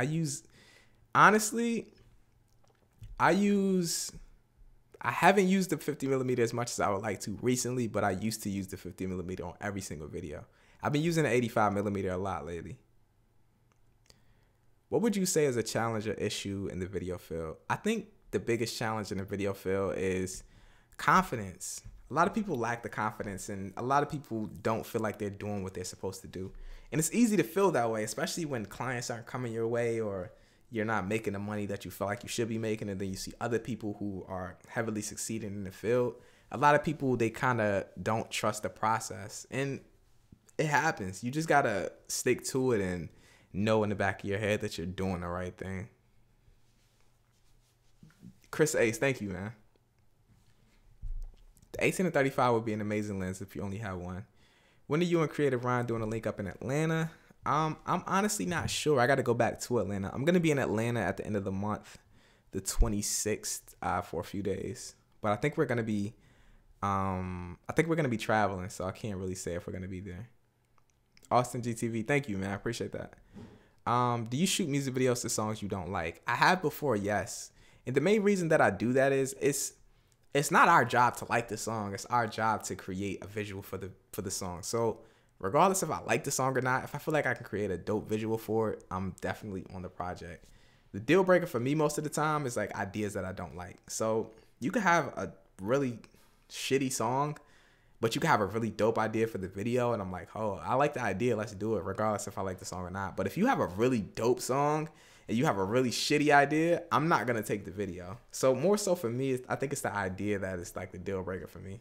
I haven't used the 50 millimeter as much as I would like to recently, but I used to use the 50 millimeter on every single video. I've been using the 85 millimeter a lot lately. What would you say is a challenge or issue in the video field? I think the biggest challenge in the video field is confidence. A lot of people lack the confidence, and a lot of people don't feel like they're doing what they're supposed to do. And it's easy to feel that way, especially when clients aren't coming your way, or you're not making the money that you feel like you should be making, and then you see other people who are heavily succeeding in the field. A lot of people, they kind of don't trust the process, and it happens. You just got to stick to it and know in the back of your head that you're doing the right thing. Chris Ace, thank you, man. The 18-35 would be an amazing lens if you only have one. When are you and Creative Ryan doing a link up in Atlanta? I'm honestly not sure. I got to go back to Atlanta. I'm going to be in Atlanta at the end of the month, the 26th, for a few days. But I think we're going to be traveling, so I can't really say if we're going to be there. Austin GTV, thank you, man. I appreciate that. Do you shoot music videos to songs you don't like? I have before, yes. And the main reason that I do that is it's not our job to like the song. It's our job to create a visual for the song. So regardless if I like the song or not, if I feel like I can create a dope visual for it, I'm definitely on the project. The deal breaker for me most of the time is like ideas that I don't like. So you could have a really shitty song, but you can have a really dope idea for the video, and I'm like, oh, I like the idea, let's do it, regardless if I like the song or not. But if you have a really dope song and you have a really shitty idea, I'm not gonna take the video. So more so for me, I think it's the idea that is like the deal breaker for me.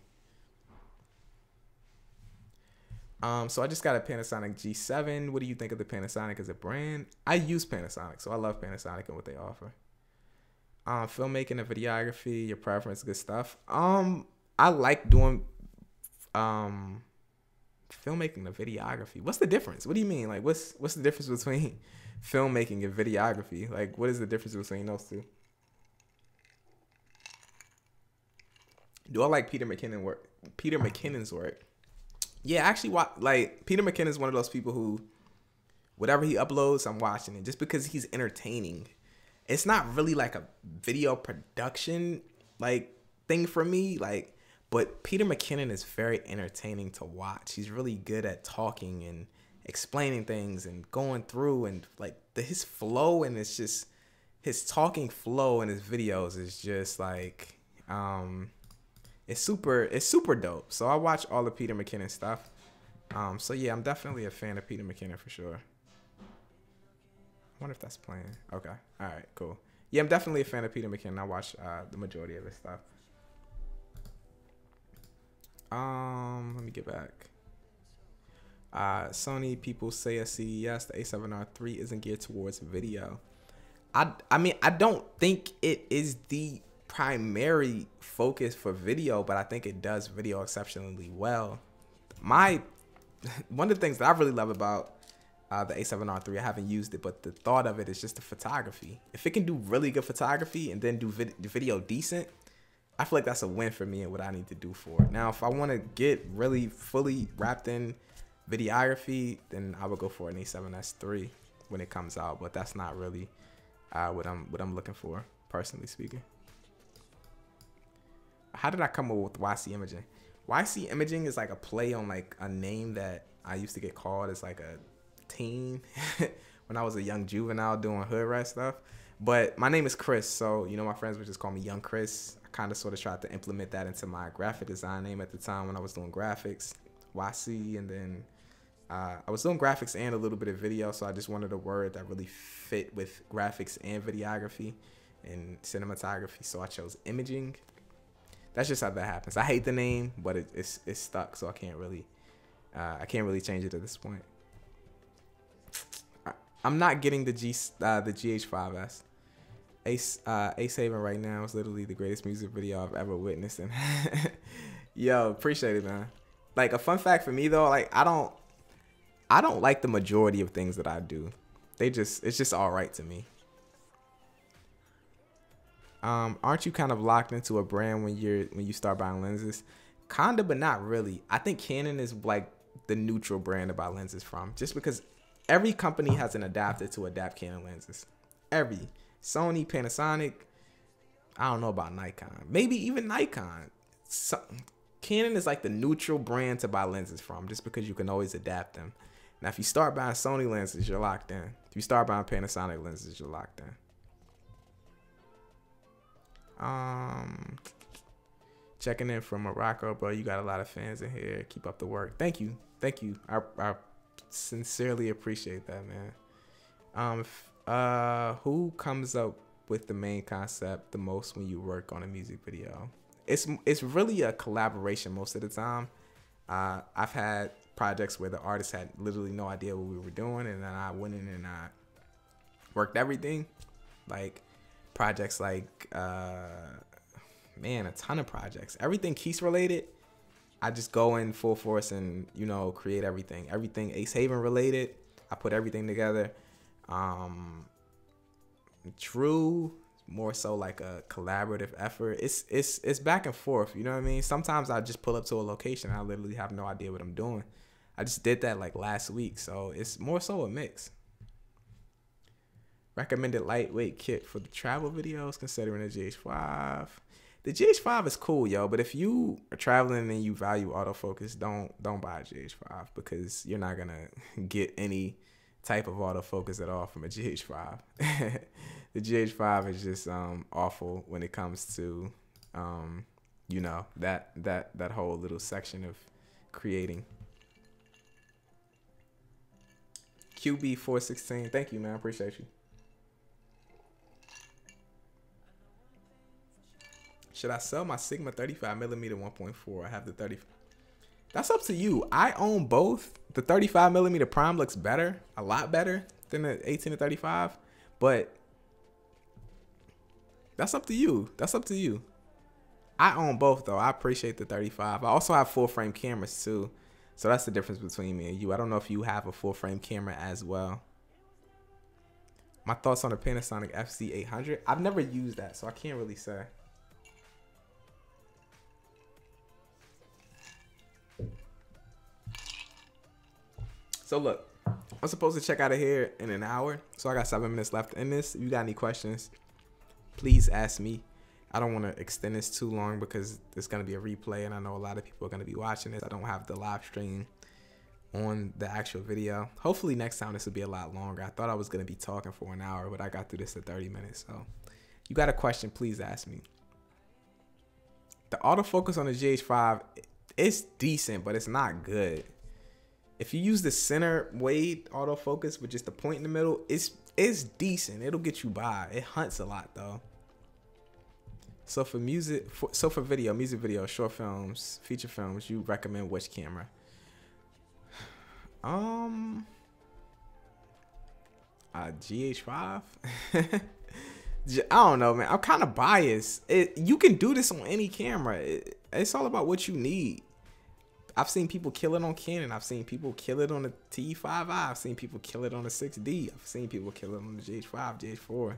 So I just got a Panasonic G7. What do you think of the Panasonic as a brand? I use Panasonic, so I love Panasonic and what they offer. Filmmaking and videography, your preference, good stuff. I like doing filmmaking and videography. What's the difference? What do you mean? Like, what's the difference between filmmaking and videography? Like, what is the difference between those two? Do I like Peter McKinnon's work? Yeah, actually, like Peter McKinnon is one of those people who, whatever he uploads, I'm watching it just because he's entertaining. It's not really like a video production like thing for me, like, but Peter McKinnon is very entertaining to watch. He's really good at talking and explaining things and going through, and like his flow, and it's just his talking flow in his videos is just like it's super dope. So I watch all the Peter McKinnon stuff. So yeah, I'm definitely a fan of Peter McKinnon for sure. I wonder if that's playing. Okay. All right, cool. Yeah, I'm definitely a fan of Peter McKinnon. I watch the majority of his stuff. Let me get back. Sony people say at CES the A7R III isn't geared towards video. I mean, I don't think it is the primary focus for video, but I think it does video exceptionally well. One of the things that I really love about the A7R III, I haven't used it, but the thought of it is just the photography. If it can do really good photography and then do video decent, I feel like that's a win for me and what I need to do for it. Now, if I want to get really fully wrapped in videography, then I would go for an A7S III when it comes out, but that's not really what I'm looking for, personally speaking. How did I come up with YCImaging? YCImaging is like a play on like a name that I used to get called as like a teen when I was a young juvenile doing hood rat stuff. But my name is Chris, so you know my friends would just call me Young Chris. I kind of sort of tried to implement that into my graphic design name at the time when I was doing graphics, YC, and then I was doing graphics and a little bit of video, so I just wanted a word that really fit with graphics and videography and cinematography, so I chose imaging. That's just how that happens. I hate the name, but it's stuck, so I can't really change it at this point. I'm not getting the GH5S. Ace Haven right now is literally the greatest music video I've ever witnessed. And yo, appreciate it, man. Like a fun fact for me though, like I don't like the majority of things that I do. It's just all right to me. Aren't you kind of locked into a brand when you start buying lenses? Kinda, but not really. I think Canon is like the neutral brand to buy lenses from, just because every company has an adapter to adapt Canon lenses. Every Sony, Panasonic, I don't know about Nikon, maybe even Nikon. Canon is like the neutral brand to buy lenses from, just because you can always adapt them. Now, if you start buying Sony lenses, you're locked in. If you start buying Panasonic lenses, you're locked in. Checking in from Morocco, bro. You got a lot of fans in here. Keep up the work. Thank you. I sincerely appreciate that, man. Who comes up with the main concept the most when you work on a music video? It's really a collaboration most of the time. I've had projects where the artist had literally no idea what we were doing, and then I went in and I worked everything. Like projects like man, a ton of projects. Everything Keys related, I just go in full force and, you know, create everything. Everything Ace Haven related, I put everything together. True, more so like a collaborative effort. It's back and forth, you know what I mean? Sometimes I just pull up to a location and I literally have no idea what I'm doing. I just did that like last week, so it's more so a mix. Recommended lightweight kit for the travel videos, considering the GH5. The GH5 is cool, yo, but if you are traveling and you value autofocus, don't buy a GH5, because you're not gonna get any type of autofocus at all from a GH5. The GH5 is just awful when it comes to you know, that whole little section of creating. QB416, thank you, man. I appreciate you. Should I sell my Sigma 35mm 1.4? I have the 30. That's up to you. I own both. The 35mm prime looks better, a lot better than the 18 to 35, but that's up to you. That's up to you. I own both though. I appreciate the 35. I also have full frame cameras too. So that's the difference between me and you. I don't know if you have a full frame camera as well. My thoughts on the Panasonic FC800. I've never used that, so I can't really say. So look, I'm supposed to check out of here in an hour. So I got 7 minutes left in this. If you got any questions, please ask me. I don't want to extend this too long because it's going to be a replay, and I know a lot of people are going to be watching this. I don't have the live stream on the actual video. Hopefully next time this will be a lot longer. I thought I was going to be talking for an hour, but I got through this in 30 minutes. So you got a question, please ask me. The autofocus on the GH5, it's decent, but it's not good. If you use the center weight autofocus with just the point in the middle, it's decent. It'll get you by. It hunts a lot though. So for music, for video, music video, short films, feature films, you recommend which camera? GH5. I don't know, man. I'm kind of biased. You can do this on any camera. It's all about what you need. I've seen people kill it on Canon. I've seen people kill it on the T5i. I've seen people kill it on the 6D. I've seen people kill it on the GH5, GH4.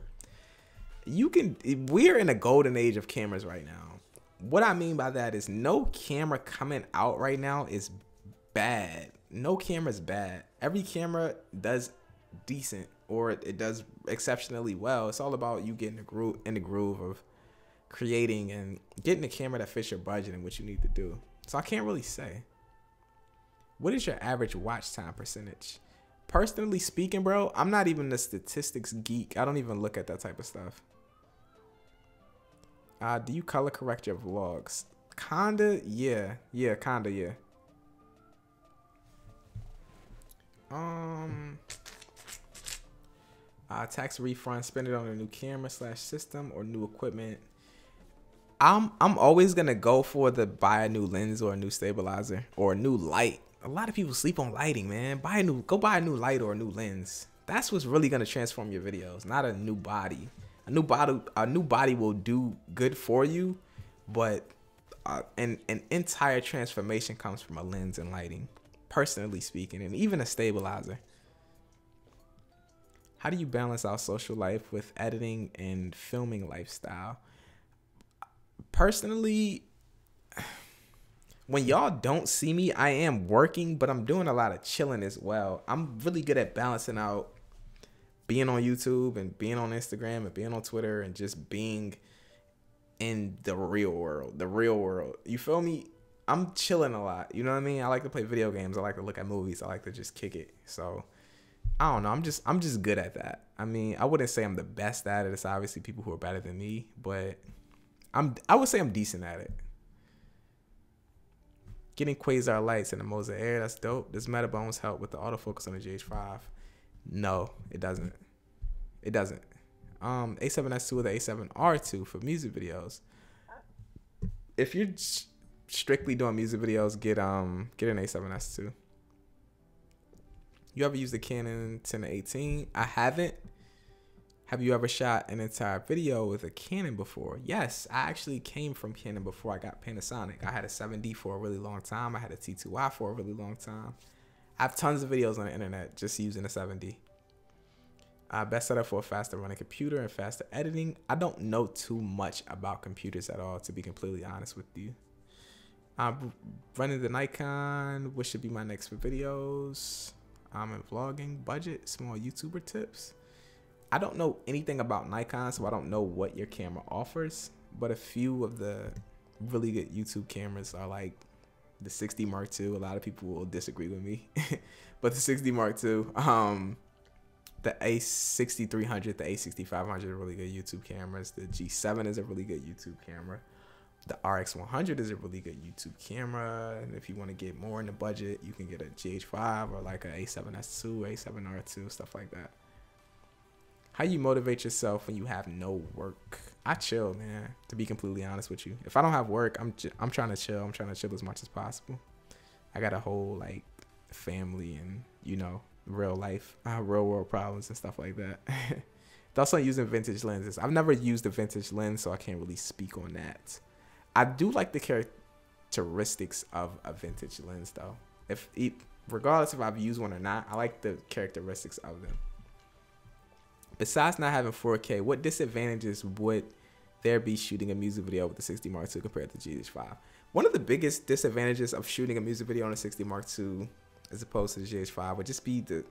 We're in a golden age of cameras right now. What I mean by that is no camera coming out right now is bad. No camera's bad. Every camera does decent, or it does exceptionally well. It's all about you getting in the groove of creating and getting a camera that fits your budget and what you need to do. So I can't really say. What is your average watch time percentage? Personally speaking, bro, I'm not even a statistics geek. I don't even look at that type of stuff. Do you color correct your vlogs? Kinda, yeah. Yeah, kinda, yeah. Tax refund, spend it on a new camera / system or new equipment. I'm always gonna go for the buy a new lens or a new stabilizer or a new light. A lot of people sleep on lighting, man. Go buy a new light or a new lens. That's what's really gonna transform your videos, not a new body. A new body will do good for you, but an entire transformation comes from a lens and lighting, personally speaking, and even a stabilizer. How do you balance out social life with editing and filming lifestyle? Personally, when y'all don't see me, I am working, but I'm doing a lot of chilling as well. I'm really good at balancing out being on YouTube and being on Instagram and being on Twitter and just being in the real world. You feel me? I'm chilling a lot. You know what I mean? I like to play video games. I like to look at movies. I like to just kick it. So I don't know. I'm just good at that. I mean, I wouldn't say I'm the best at it. It's obviously people who are better than me, but I would say I'm decent at it. Getting quasar lights in the Moza Air, that's dope. Does Metabones help with the autofocus on the GH5? No, it doesn't. It doesn't. A7S2 or the A7R2 for music videos. If you're strictly doing music videos, get an A7S2. You ever used the Canon 10 to 18? I haven't. Have you ever shot an entire video with a Canon before? Yes, I actually came from Canon before I got Panasonic. I had a 7D for a really long time. I had a T2i for a really long time. I have tons of videos on the internet just using a 7D. Best setup for a faster running computer and faster editing. I don't know too much about computers at all, to be completely honest with you. Running the Nikon, what should be my next videos? I'm in vlogging, budget, small YouTuber tips. I don't know anything about Nikon, so I don't know what your camera offers, but a few of the really good YouTube cameras are like the 6D Mark II. A lot of people will disagree with me, but the 6D Mark II, the A6300, the A6500 are really good YouTube cameras. The G7 is a really good YouTube camera. The RX100 is a really good YouTube camera. And if you want to get more in the budget, you can get a GH5 or like a A7S2, A7R2, stuff like that. How you motivate yourself when you have no work? I chill, man, to be completely honest with you. If I don't have work, I'm trying to chill. I'm trying to chill as much as possible. I got a whole like family and, you know, real life, real world problems and stuff like that. Thus on using vintage lenses. I've never used a vintage lens, so I can't really speak on that. I do like the characteristics of a vintage lens though. Regardless if I've used one or not, I like the characteristics of them. Besides not having 4K, what disadvantages would there be shooting a music video with the 60 Mark II compared to GH5? One of the biggest disadvantages of shooting a music video on a 60 Mark II as opposed to the GH5 would just be the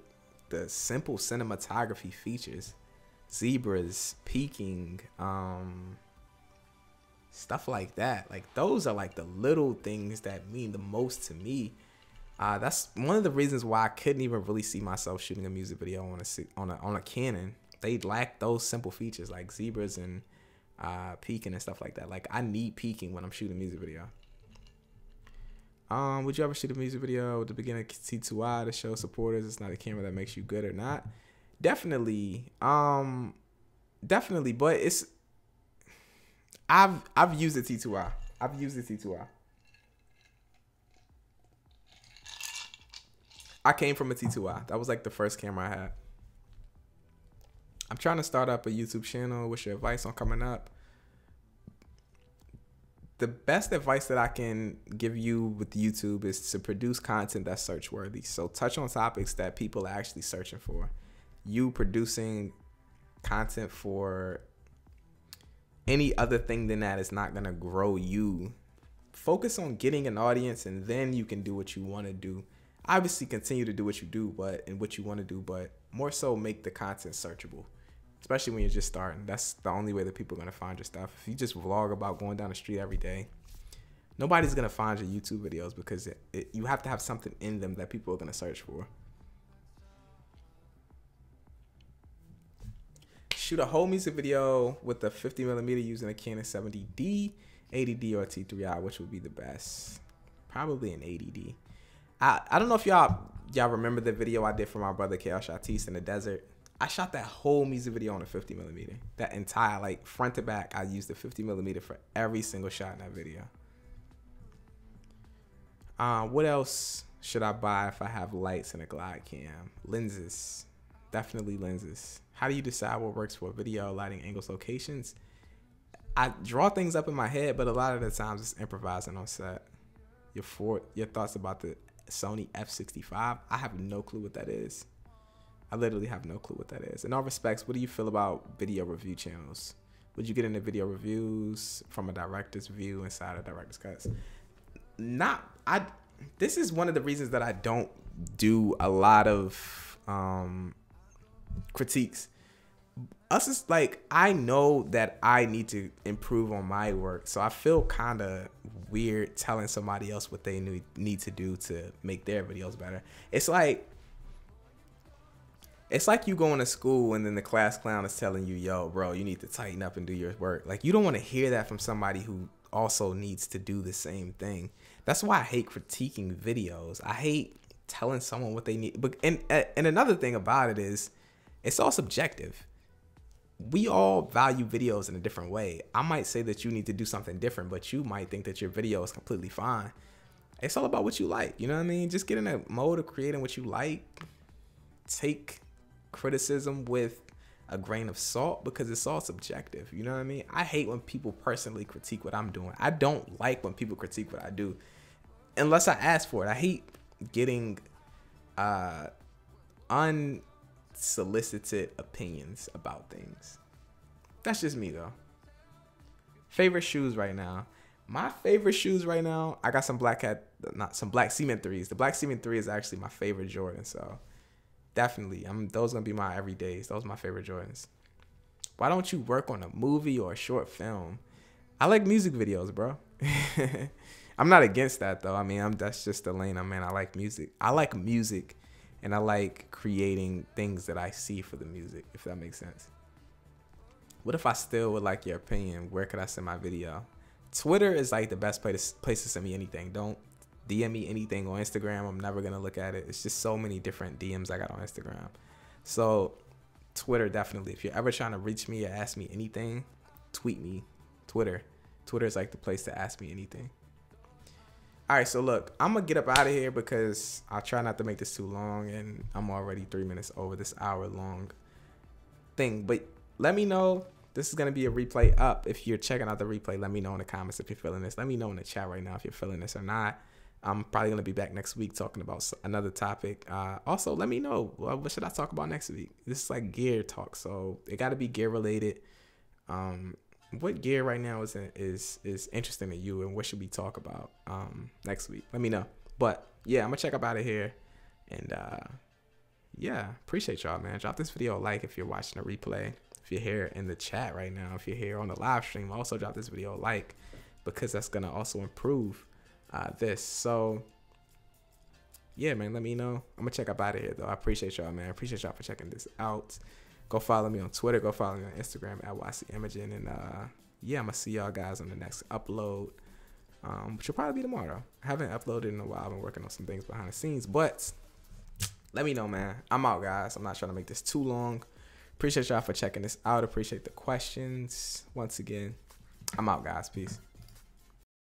simple cinematography features. Zebras, peaking, stuff like that. Like those are like the little things that mean the most to me. That's one of the reasons why I couldn't even really see myself shooting a music video on a Canon. They lack those simple features like zebras and peaking and stuff like that. Like I need peaking when I'm shooting a music video. Would you ever shoot a music video with the beginner T2i to show supporters it's not a camera that makes you good or not? Definitely. Definitely, but I've used the T2i. I've used the T2i. I came from a T2i. That was like the first camera I had. I'm trying to start up a YouTube channel. What's your advice on coming up? The best advice that I can give you with YouTube is to produce content that's search worthy. So touch on topics that people are actually searching for. You producing content for any other thing than that is not going to grow you. Focus on getting an audience and then you can do what you want to do. Obviously continue to do what you do, and what you want to do, but more so make the content searchable, especially when you're just starting. That's the only way that people are going to find your stuff. If you just vlog about going down the street every day, nobody's going to find your YouTube videos because you have to have something in them that people are going to search for. Shoot a whole music video with a 50mm using a Canon 70D, 80D, or a T3i, which would be the best? Probably an 80D. I don't know if y'all remember the video I did for my brother KL Shatis in the desert. I shot that whole music video on a 50mm. That entire, like, front to back, I used the 50mm for every single shot in that video. What else should I buy if I have lights and a glide cam? Lenses. Definitely lenses. How do you decide what works for video, lighting, angles, locations? I draw things up in my head, but a lot of the times it's improvising on set. Your thoughts about the Sony f65? I have no clue what that is. I literally have no clue what that is. In all respects, what do you feel about video review channels? Would you get into video reviews from a director's view inside of director's cuts? This is one of the reasons that I don't do a lot of critiques. Is like, I know that I need to improve on my work, so I feel kind of weird telling somebody else what they need to do to make their videos better. It's like you going to school and then the class clown is telling you, yo, bro, you need to tighten up and do your work. Like, you don't want to hear that from somebody who also needs to do the same thing. That's why I hate critiquing videos. I hate telling someone what they need. But and another thing about it is, it's all subjective. We all value videos in a different way. I might say that you need to do something different, but you might think that your video is completely fine. It's all about what you like. You know what I mean? Just get in a mode of creating what you like. Take criticism with a grain of salt because it's all subjective. You know what I mean? I hate when people personally critique what I'm doing. I don't like when people critique what I do unless I ask for it. I hate getting unsolicited opinions about things. That's just me though. Favorite shoes right now. My favorite shoes right now, I got some Black Cement 3s. The Black Cement 3 is actually my favorite Jordan, so definitely those gonna be my everydays. Those are my favorite Jordans. Why don't you work on a movie or a short film? I like music videos, bro. I'm not against that though. I mean, that's just the lane I'm in. I like music. And I like creating things that I see for the music, if that makes sense. What if I still would like your opinion? Where could I send my video? Twitter is like the best place to send me anything. Don't DM me anything on Instagram. I'm never going to look at it. It's just so many different DMs I got on Instagram. So Twitter, definitely. If you're ever trying to reach me or ask me anything, tweet me. Twitter is like the place to ask me anything. All right, so look, I'm gonna get up out of here because I'll try not to make this too long, and I'm already 3 minutes over this hour-long thing. But let me know. This is gonna be a replay up. If you're checking out the replay, let me know in the comments if you're feeling this. Let me know in the chat right now if you're feeling this or not. I'm probably gonna be back next week talking about another topic. Also, let me know what should I talk about next week. This is like gear talk, so it got to be gear related. What gear right now is interesting to you, and what should we talk about next week? Let me know. But yeah, I'm gonna check up out of here, and yeah, appreciate y'all, man. Drop this video a like if you're watching the replay. If you're here in the chat right now, if you're here on the live stream, also drop this video a like, because that's gonna also improve this. So yeah, man, let me know. I'm gonna check up out of here though. I appreciate y'all, man. I appreciate y'all for checking this out. Go follow me on Twitter. Go follow me on Instagram at YCImaging. And yeah, I'm gonna see y'all guys on the next upload, which will probably be tomorrow. I haven't uploaded in a while. I've been working on some things behind the scenes, but let me know, man. I'm out, guys. I'm not trying to make this too long. Appreciate y'all for checking this out. Appreciate the questions. Once again, I'm out, guys. Peace.